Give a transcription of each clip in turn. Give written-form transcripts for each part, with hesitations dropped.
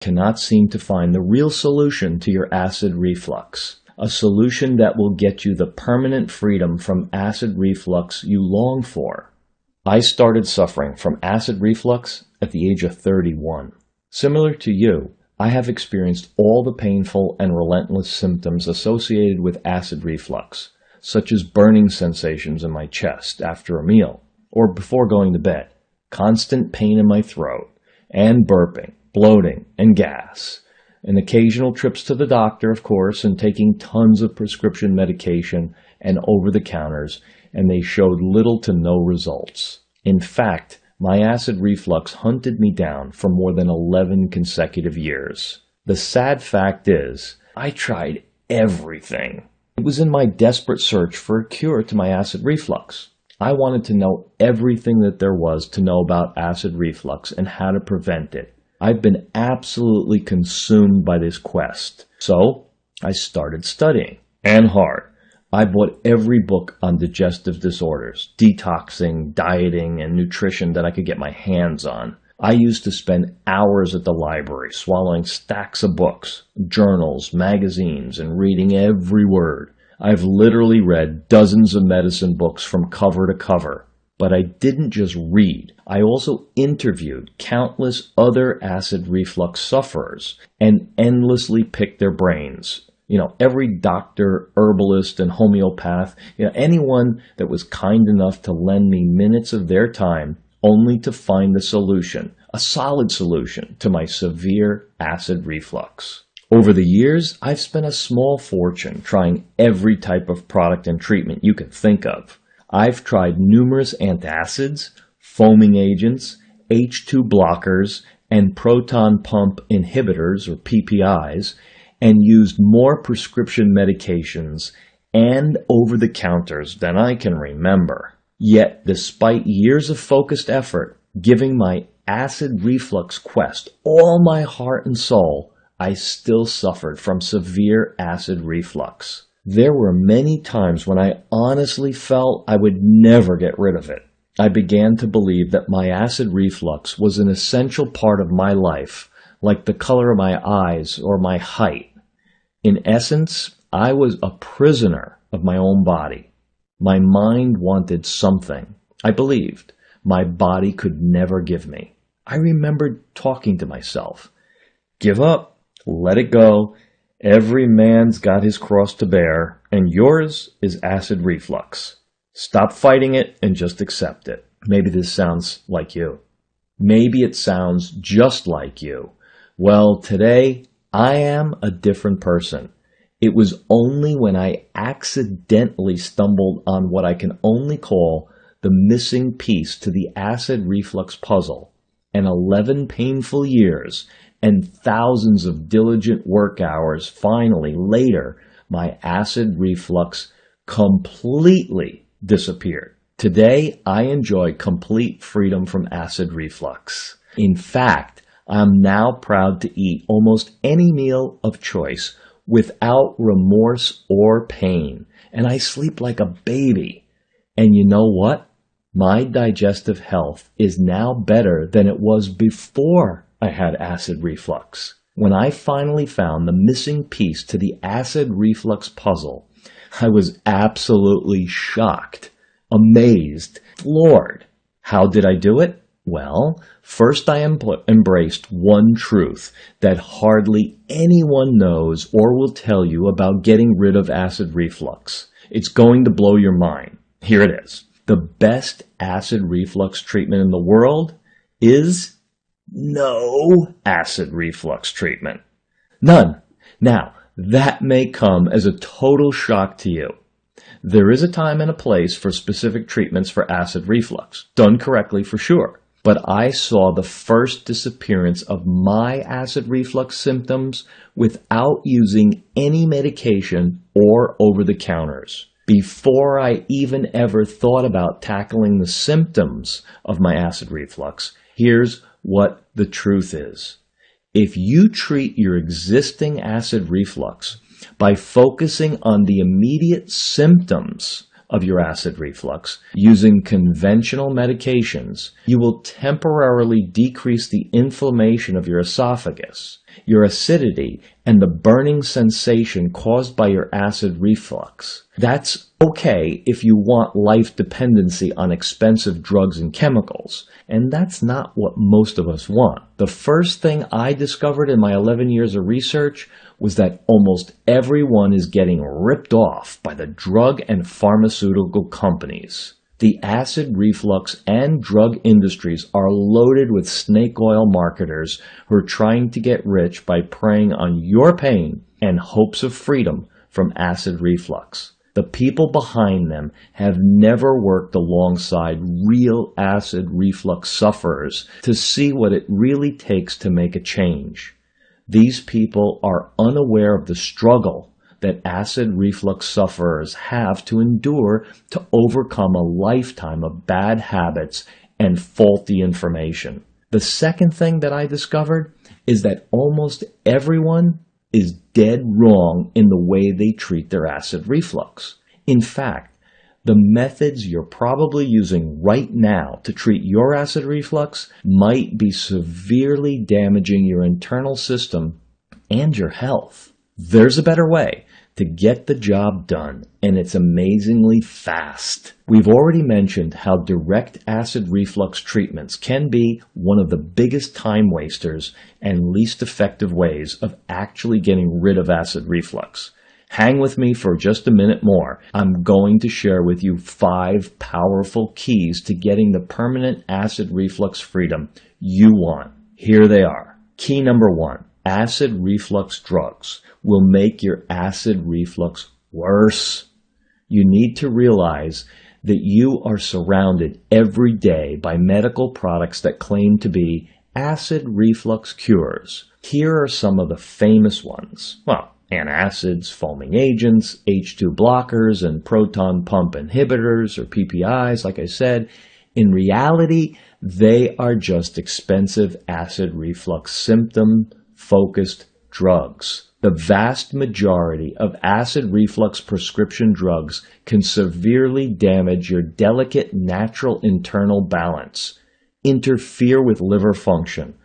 cannot seem to find the real solution to your acid reflux, a solution that will get you the permanent freedom from acid reflux you long for. I started suffering from acid reflux at the age of 31. Similar to you, I have experienced all the painful and relentless symptoms associated with acid reflux, such as burning sensations in my chest after a meal or before going to bed, constant pain in my throat, and burping, bloating, and gas, and occasional trips to the doctor, of course, and taking tons of prescription medication and over-the-counters, and they showed little to no results. In fact, my acid reflux hunted me down for more than 11 consecutive years. The sad fact is, I tried everything. It was in my desperate search for a cure to my acid reflux. I wanted to know everything that there was to know about acid reflux and how to prevent it. I've been absolutely consumed by this quest. So, I started studying, and hard. I bought every book on digestive disorders, detoxing, dieting, and nutrition that I could get my hands on. I used to spend hours at the library swallowing stacks of books, journals, magazines, and reading every word. I've literally read dozens of medicine books from cover to cover. But I didn't just read. I also interviewed countless other acid reflux sufferers and endlessly picked their brains. Every doctor, herbalist, and homeopath, anyone that was kind enough to lend me minutes of their time only to find the solution, a solid solution to my severe acid reflux. Over the years, I've spent a small fortune trying every type of product and treatment you can think of. I've tried numerous antacids, foaming agents, H2 blockers, and proton pump inhibitors, or PPIs, and used more prescription medications and over-the-counters than I can remember. Yet, despite years of focused effort, giving my acid reflux quest all my heart and soul, I still suffered from severe acid reflux. There were many times when I honestly felt I would never get rid of it. I began to believe that my acid reflux was an essential part of my life, like the color of my eyes or my height. In essence, I was a prisoner of my own body. My mind wanted something I believed my body could never give me. I remembered talking to myself, "Give up, let it go. Every man's got his cross to bear, and yours is acid reflux. Stop fighting it and just accept it." Maybe this sounds like you. Maybe it sounds just like you. Well, today, I am a different person. It was only when I accidentally stumbled on what I can only call the missing piece to the acid reflux puzzle, and 11 painful years and thousands of diligent work hours finally later, my acid reflux completely disappeared. Today, I enjoy complete freedom from acid reflux. In fact, I'm now proud to eat almost any meal of choice without remorse or pain, and I sleep like a baby. And you know what? My digestive health is now better than it was before I had acid reflux. When I finally found the missing piece to the acid reflux puzzle, I was absolutely shocked, amazed, floored. How did I do it? Well, first I embraced one truth that hardly anyone knows or will tell you about getting rid of acid reflux. It's going to blow your mind. Here it is. The best acid reflux treatment in the world is no acid reflux treatment. None. Now, that may come as a total shock to you. There is a time and a place for specific treatments for acid reflux, done correctly for sure. But I saw the first disappearance of my acid reflux symptoms without using any medication or over-the-counters. Before I even ever thought about tackling the symptoms of my acid reflux, here's what the truth is. If you treat your existing acid reflux by focusing on the immediate symptoms of your acid reflux using conventional medications, you will temporarily decrease the inflammation of your esophagus your acidity, and the burning sensation caused by your acid reflux. That's okay if you want life dependency on expensive drugs and chemicals, and that's not what most of us want. The first thing I discovered in my 11 years of research was that almost everyone is getting ripped off by the drug and pharmaceutical companies. The acid reflux and drug industries are loaded with snake oil marketers who are trying to get rich by preying on your pain and hopes of freedom from acid reflux. The people behind them have never worked alongside real acid reflux sufferers to see what it really takes to make a change. These people are unaware of the struggle that acid reflux sufferers have to endure to overcome a lifetime of bad habits and faulty information. The second thing that I discovered is that almost everyone is dead wrong in the way they treat their acid reflux. In fact, the methods you're probably using right now to treat your acid reflux might be severely damaging your internal system and your health. There's a better way to get the job done, and it's amazingly fast. We've already mentioned how direct acid reflux treatments can be one of the biggest time wasters and least effective ways of actually getting rid of acid reflux. Hang with me for just a minute more. I'm going to share with you 5 powerful keys to getting the permanent acid reflux freedom you want. Here they are. Key number 1. Acid reflux drugs will make your acid reflux worse. You need to realize that you are surrounded every day by medical products that claim to be acid reflux cures. Here are some of the famous ones. Well, antacids, foaming agents, H2 blockers, and proton pump inhibitors, or PPIs, like I said. In reality, they are just expensive acid reflux symptom-focused drugs. The vast majority of acid reflux prescription drugs can severely damage your delicate natural internal balance, interfere with liver function,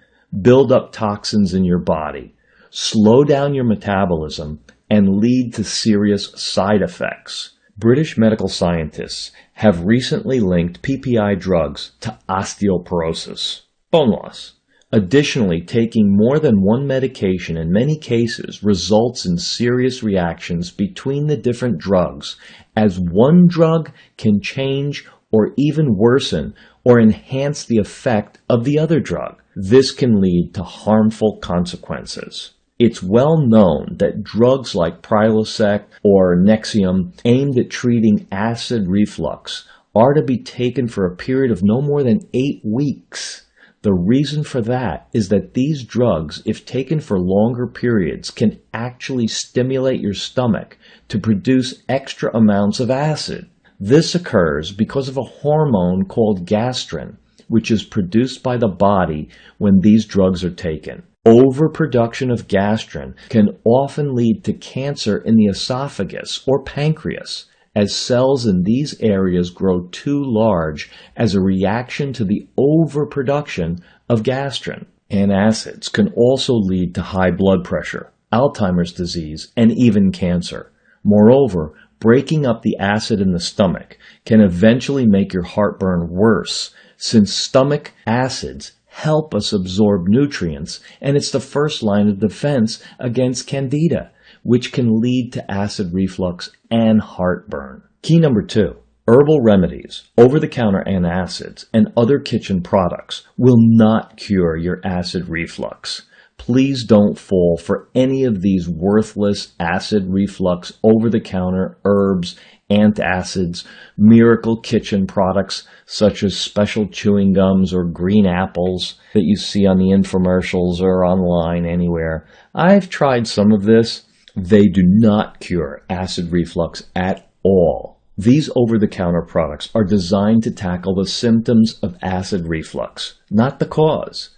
build up toxins in your body, slow down your metabolism, and lead to serious side effects. British medical scientists have recently linked PPI drugs to osteoporosis, bone loss. Additionally, taking more than one medication in many cases results in serious reactions between the different drugs, as one drug can change or even worsen or enhance the effect of the other drug. This can lead to harmful consequences. It's well known that drugs like Prilosec or Nexium aimed at treating acid reflux are to be taken for a period of no more than 8 weeks. The reason for that is that these drugs, if taken for longer periods, can actually stimulate your stomach to produce extra amounts of acid. This occurs because of a hormone called gastrin, which is produced by the body when these drugs are taken. Overproduction of gastrin can often lead to cancer in the esophagus or pancreas, as cells in these areas grow too large as a reaction to the overproduction of gastrin. Antacids can also lead to high blood pressure, Alzheimer's disease, and even cancer. Moreover, breaking up the acid in the stomach can eventually make your heartburn worse, since stomach acids help us absorb nutrients, and it's the first line of defense against candida, which can lead to acid reflux and heartburn. Key number 2. Herbal remedies, over-the-counter antacids, and other kitchen products will not cure your acid reflux. Please don't fall for any of these worthless acid reflux over-the-counter herbs, antacids, miracle kitchen products such as special chewing gums or green apples that you see on the infomercials or online anywhere. I've tried some of this. They do not cure acid reflux at all. These over-the-counter products are designed to tackle the symptoms of acid reflux, not the cause.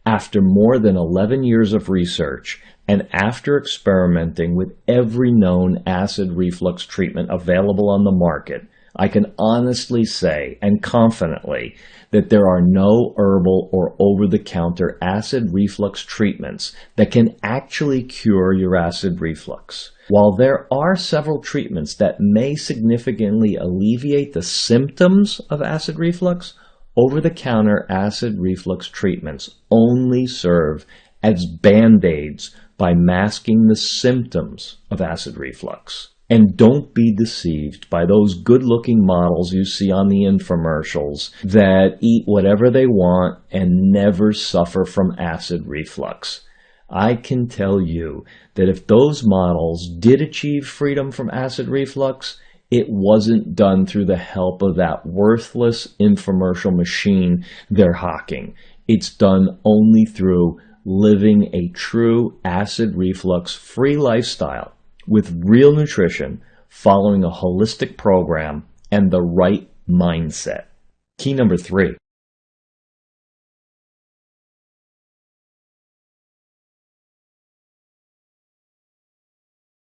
After more than 11 years of research, and after experimenting with every known acid reflux treatment available on the market, I can honestly say and confidently that there are no herbal or over-the-counter acid reflux treatments that can actually cure your acid reflux. While there are several treatments that may significantly alleviate the symptoms of acid reflux, over-the-counter acid reflux treatments only serve as band-aids by masking the symptoms of acid reflux. And don't be deceived by those good-looking models you see on the infomercials that eat whatever they want and never suffer from acid reflux. I can tell you that if those models did achieve freedom from acid reflux, it wasn't done through the help of that worthless infomercial machine they're hawking. It's done only through living a true acid reflux-free lifestyle with real nutrition, following a holistic program, and the right mindset. Key number 3.